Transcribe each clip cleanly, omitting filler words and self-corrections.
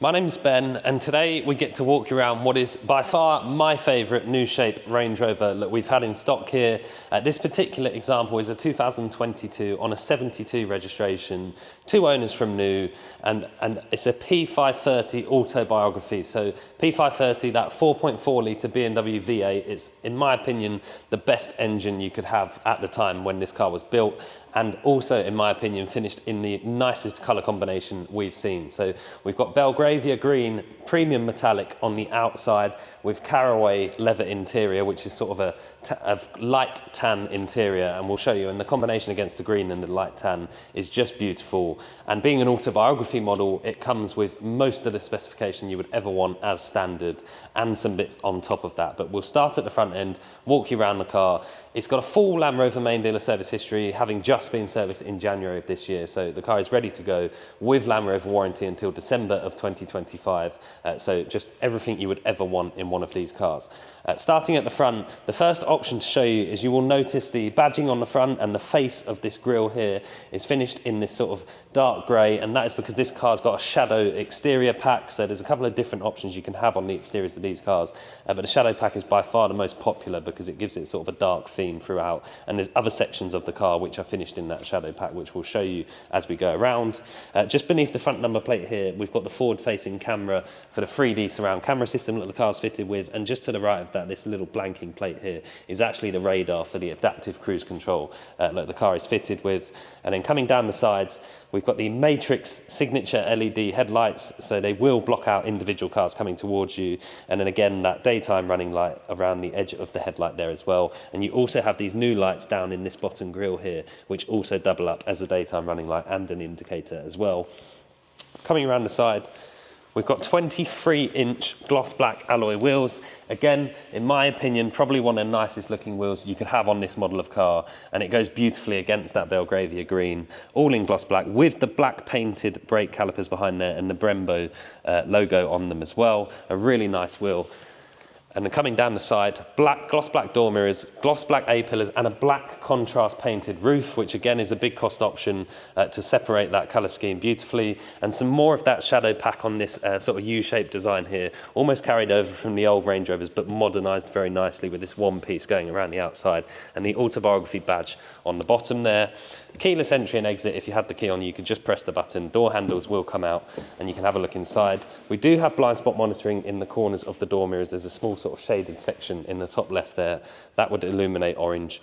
My name's Ben, and today we get to walk you around what is by far my favourite new shape Range Rover that we've had in stock here. This particular example is a 2022 on a 72 registration, 2 owners from new, and it's a P530 Autobiography. So P530, that 4.4 litre BMW V8, is, in my opinion, the best engine you could have at the time when this car was built, and also, in my opinion, finished in the nicest colour combination we've seen. So we've got Belgravia green, premium metallic on the outside with caraway leather interior, which is sort of a light tan interior, and we'll show you. And the combination against the green and the light tan is just beautiful. And being an Autobiography model, it comes with most of the specification you would ever want as standard, and some bits on top of that. But we'll start at the front end, walk you around the car. It's got a full Land Rover main dealer service history, having just been serviced in January of this year. So the car is ready to go with Land Rover warranty until December of 2025. So just everything you would ever want in one of these cars. Starting at the front, the first option to show you is you will notice the badging on the front, and the face of this grille here is finished in this sort of dark grey, and that is because this car's got a shadow exterior pack. So there's a couple of different options you can have on the exteriors of these cars, but the shadow pack is by far the most popular because it gives it sort of a dark theme throughout, and there's other sections of the car which are finished in that shadow pack, which we'll show you as we go around. Just beneath the front number plate here, we've got the forward-facing camera for the 3D surround camera system that the car's fitted with, and just to the right of that, this little blanking plate here is actually the radar for the adaptive cruise control that the car is fitted with. And then coming down the sides, we've got the Matrix signature LED headlights, so they will block out individual cars coming towards you. And then again, that daytime running light around the edge of the headlight there as well. And you also have these new lights down in this bottom grille here, which also double up as a daytime running light and an indicator as well. Coming around the side, we've got 23-inch gloss black alloy wheels. Again, in my opinion, probably one of the nicest looking wheels you could have on this model of car, and it goes beautifully against that Belgravia green, all in gloss black with the black painted brake calipers behind there and the Brembo logo on them as well. A really nice wheel. And then coming down the side, gloss black door mirrors, gloss black A-pillars, and a black contrast painted roof, which again is a big cost option to separate that colour scheme beautifully. And some more of that shadow pack on this sort of U-shaped design here, almost carried over from the old Range Rovers, but modernised very nicely with this one piece going around the outside, and the Autobiography badge on the bottom there. Keyless entry and exit. If you had the key on, you could just press the button. Door handles will come out and you can have a look inside. We do have blind spot monitoring in the corners of the door mirrors. There's a small sort of shaded section in the top left there that would illuminate orange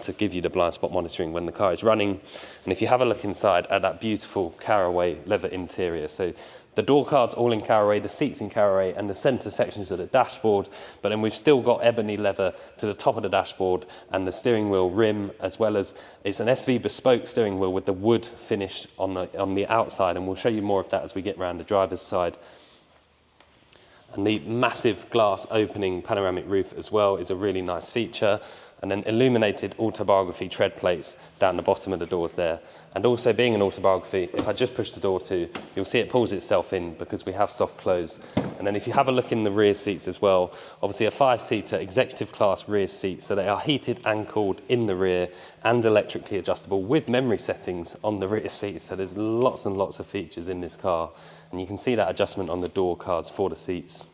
to give you the blind spot monitoring when the car is running. And if you have a look inside at that beautiful caraway leather interior, so the door cards all in caraway, the seats in caraway, and the centre sections of the dashboard. But then we've still got ebony leather to the top of the dashboard and the steering wheel rim, as well as it's an SV bespoke steering wheel with the wood finish on the outside. And we'll show you more of that as we get around the driver's side. And the massive glass opening panoramic roof as well is a really nice feature. And then illuminated Autobiography tread plates down the bottom of the doors there. And also, being an Autobiography, if I just push the door to, you'll see it pulls itself in because we have soft close. And then if you have a look in the rear seats as well, obviously a 5-seater executive class rear seat, so they are heated and cooled in the rear and electrically adjustable with memory settings on the rear seats. So there's lots and lots of features in this car. And you can see that adjustment on the door cards for the seats.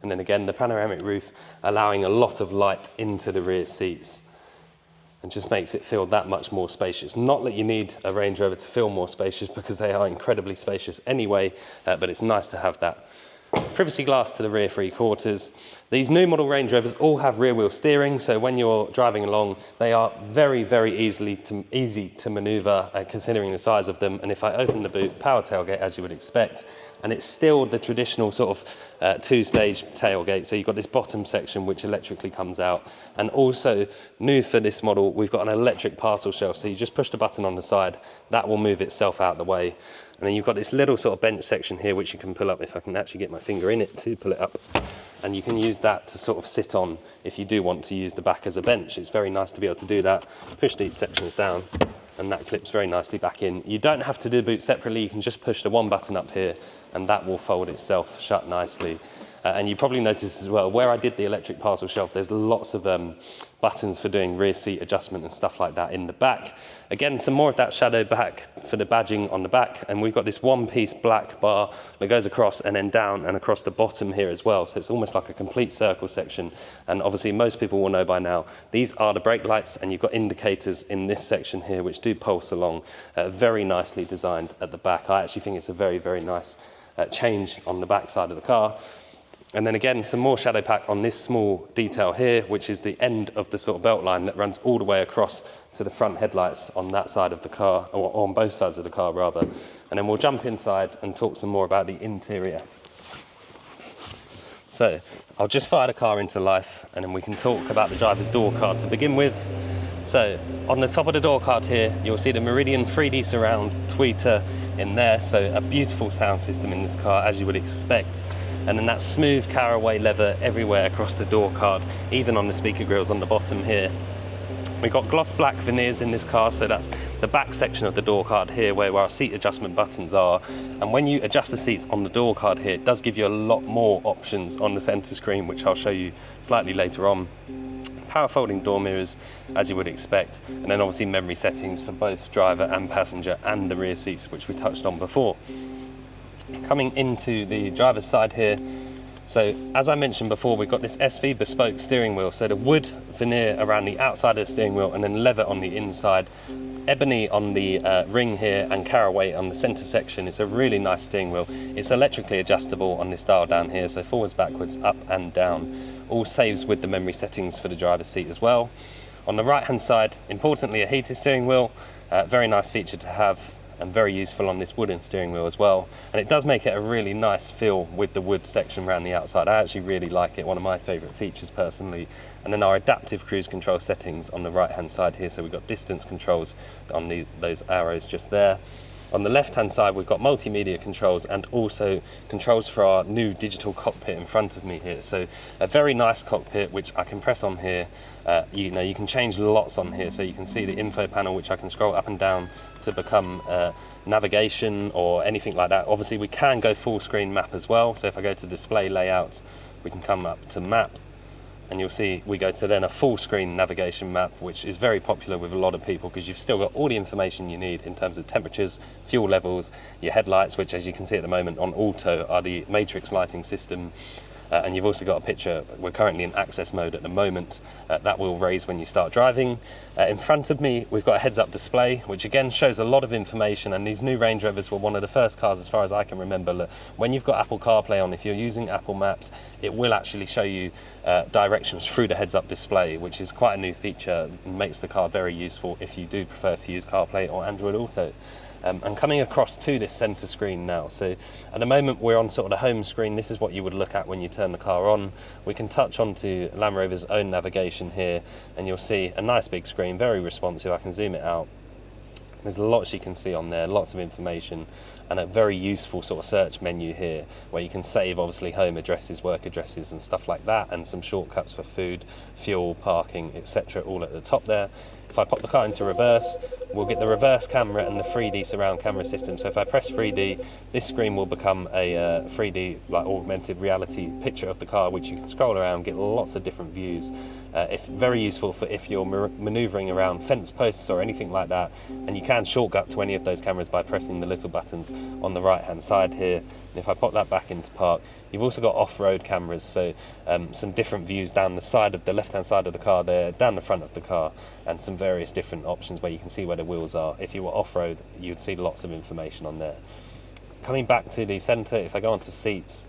And then again, the panoramic roof allowing a lot of light into the rear seats and just makes it feel that much more spacious. Not that you need a Range Rover to feel more spacious, because they are incredibly spacious anyway, but it's nice to have that. Privacy glass to the rear 3/4. These new model Range Rovers all have rear wheel steering, so when you're driving along, they are very, very easy to maneuver considering the size of them. And if I open the boot, power tailgate as you would expect, and it's still the traditional sort of 2-stage tailgate. So you've got this bottom section which electrically comes out, and also new for this model, we've got an electric parcel shelf. So you just push the button on the side, that will move itself out of the way. And then you've got this little sort of bench section here which you can pull up, if I can actually get my finger in it to pull it up. And you can use that to sort of sit on if you do want to use the back as a bench. It's very nice to be able to do that. Push these sections down and that clips very nicely back in. You don't have to do the boot separately, you can just push the one button up here and that will fold itself shut nicely. And you probably noticed as well, where I did the electric parcel shelf, there's lots of buttons for doing rear seat adjustment and stuff like that in the back. Again, some more of that shadow back for the badging on the back, and we've got this one-piece black bar that goes across and then down and across the bottom here as well, so it's almost like a complete circle section. And obviously most people will know by now, these are the brake lights, and you've got indicators in this section here which do pulse along, very nicely designed at the back. I actually think it's a very, very nice change on the back side of the car. And then again, some more shadow pack on this small detail here, which is the end of the sort of belt line that runs all the way across to the front headlights on that side of the car, or on both sides of the car rather. And then we'll jump inside and talk some more about the interior. So I'll just fire the car into life, and then we can talk about the driver's door card to begin with. So on the top of the door card here, you'll see the Meridian 3D surround tweeter in there. So a beautiful sound system in this car, as you would expect. And then that smooth caraway leather everywhere across the door card, even on the speaker grills on the bottom here. We've got gloss black veneers in this car, so that's the back section of the door card here where our seat adjustment buttons are. And when you adjust the seats on the door card here, it does give you a lot more options on the center screen, which I'll show you slightly later on. Power folding door mirrors, as you would expect, and then obviously memory settings for both driver and passenger and the rear seats, which we touched on before. Coming into the driver's side here, so as I mentioned before, we've got this SV bespoke steering wheel, so the wood veneer around the outside of the steering wheel and then leather on the inside, ebony on the ring here and caraway on the center section. It's a really nice steering wheel. It's electrically adjustable on this dial down here, so forwards, backwards, up and down. All saves with the memory settings for the driver's seat as well. On the right hand side, importantly, a heated steering wheel, very nice feature to have, and very useful on this wooden steering wheel as well. And it does make it a really nice feel with the wood section around the outside. I actually really like it, one of my favourite features personally. And then our adaptive cruise control settings on the right hand side here, so we've got distance controls on those arrows just there. On the left hand side we've got multimedia controls and also controls for our new digital cockpit in front of me here. So a very nice cockpit which I can press on here. You can change lots on here, so you can see the info panel which I can scroll up and down to become navigation or anything like that. Obviously we can go full screen map as well, so if I go to display layout we can come up to map, and you'll see we go to then a full screen navigation map, which is very popular with a lot of people because you've still got all the information you need in terms of temperatures, fuel levels, your headlights, which as you can see at the moment on auto are the matrix lighting system. And you've also got a picture, we're currently in access mode at the moment, that will raise when you start driving. In front of me we've got a heads-up display which again shows a lot of information, and these new Range Rovers were one of the first cars as far as I can remember that when you've got Apple CarPlay on, if you're using Apple Maps, it will actually show you directions through the heads-up display, which is quite a new feature and makes the car very useful if you do prefer to use CarPlay or Android Auto. And coming across to this center screen now, so at the moment we're on sort of the home screen. This is what you would look at when you turn the car on. We can touch onto Land Rover's own navigation here and you'll see a nice big screen, very responsive. I can zoom it out. There's lots you can see on there, lots of information, and a very useful sort of search menu here where you can save obviously home addresses, work addresses and stuff like that, and some shortcuts for food, fuel, parking, etc. all at the top there. If I pop the car into reverse, we'll get the reverse camera and the 3D surround camera system. So if I press 3D, this screen will become a 3D like augmented reality picture of the car, which you can scroll around, get lots of different views. If very useful for if you're maneuvering around fence posts or anything like that, and you can shortcut to any of those cameras by pressing the little buttons on the right hand side here. And if I pop that back into park, you've also got off-road cameras, so some different views down the side of the left-hand side of the car there, down the front of the car, and some various different options where you can see where the wheels are. If you were off-road, you'd see lots of information on there. Coming back to the centre, if I go onto seats,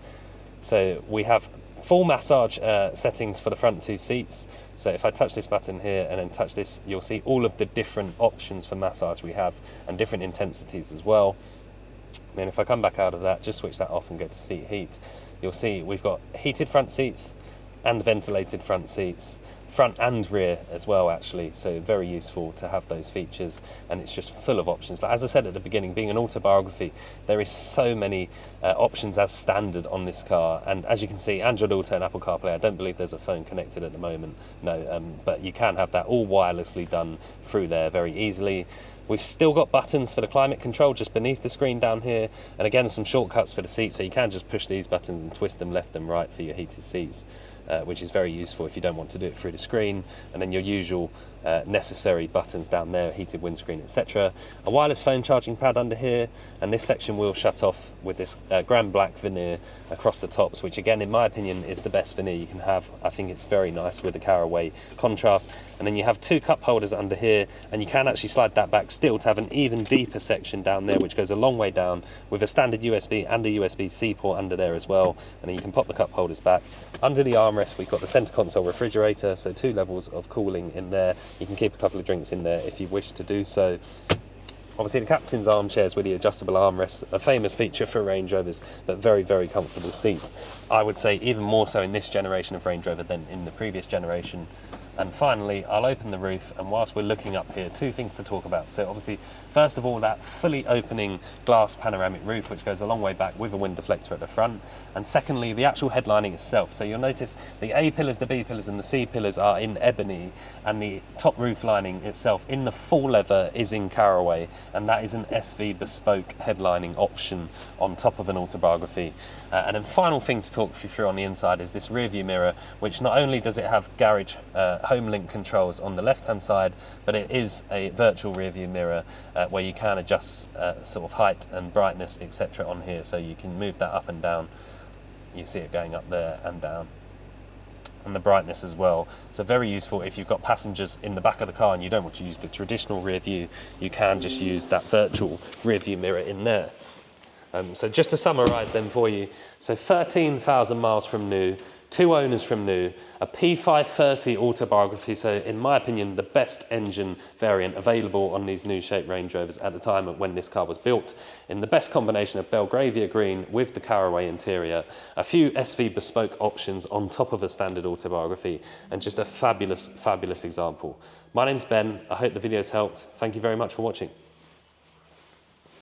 so we have full massage settings for the front two seats. So if I touch this button here and then touch this, you'll see all of the different options for massage we have and different intensities as well. And then if I come back out of that, just switch that off and go to seat heat, you'll see we've got heated front seats and ventilated front seats, front and rear as well actually, so very useful to have those features, and it's just full of options. Like, as I said at the beginning, being an autobiography, there is so many options as standard on this car, and as you can see, Android Auto and Apple CarPlay, I don't believe there's a phone connected at the moment, no, but you can have that all wirelessly done through there very easily. We've still got buttons for the climate control just beneath the screen down here, and again some shortcuts for the seat, so you can just push these buttons and twist them left and right for your heated seats, which is very useful if you don't want to do it through the screen. And then your usual necessary buttons down there, heated windscreen, etc. A wireless phone charging pad under here, and this section will shut off with this grand black veneer across the tops, which again in my opinion is the best veneer you can have. I think it's very nice with the caraway contrast. And then you have two cup holders under here, and you can actually slide that back still to have an even deeper section down there, which goes a long way down, with a standard USB and a USB-C port under there as well. And then you can pop the cup holders back. Under the armrest we've got the center console refrigerator, so 2 levels of cooling in there. You can keep a couple of drinks in there if you wish to do so. Obviously the captain's armchairs with the adjustable armrests, a famous feature for Range Rovers, but very, very comfortable seats. I would say even more so in this generation of Range Rover than in the previous generation. And finally, I'll open the roof, and whilst we're looking up here, 2 things to talk about. So obviously, first of all, that fully opening glass panoramic roof, which goes a long way back with a wind deflector at the front. And secondly, the actual headlining itself. So you'll notice the A pillars, the B pillars and the C pillars are in ebony, and the top roof lining itself in the full leather is in caraway, and that is an SV bespoke headlining option on top of an Autobiography. And then final thing to talk you through on the inside is this rear view mirror, which not only does it have garage home link controls on the left hand side, but it is a virtual rear view mirror where you can adjust sort of height and brightness, etc. on here, so you can move that up and down. You see it going up there and down, and the brightness as well. So very useful if you've got passengers in the back of the car and you don't want to use the traditional rear view, you can just use that virtual rear view mirror in there. So just to summarise then for you, so 13,000 miles from new, 2 owners from new, a P530 Autobiography, so in my opinion the best engine variant available on these new shape Range Rovers at the time of when this car was built, in the best combination of Belgravia green with the caraway interior, a few SV bespoke options on top of a standard Autobiography, and just a fabulous, fabulous example. My name's Ben, I hope the video's helped. Thank you very much for watching.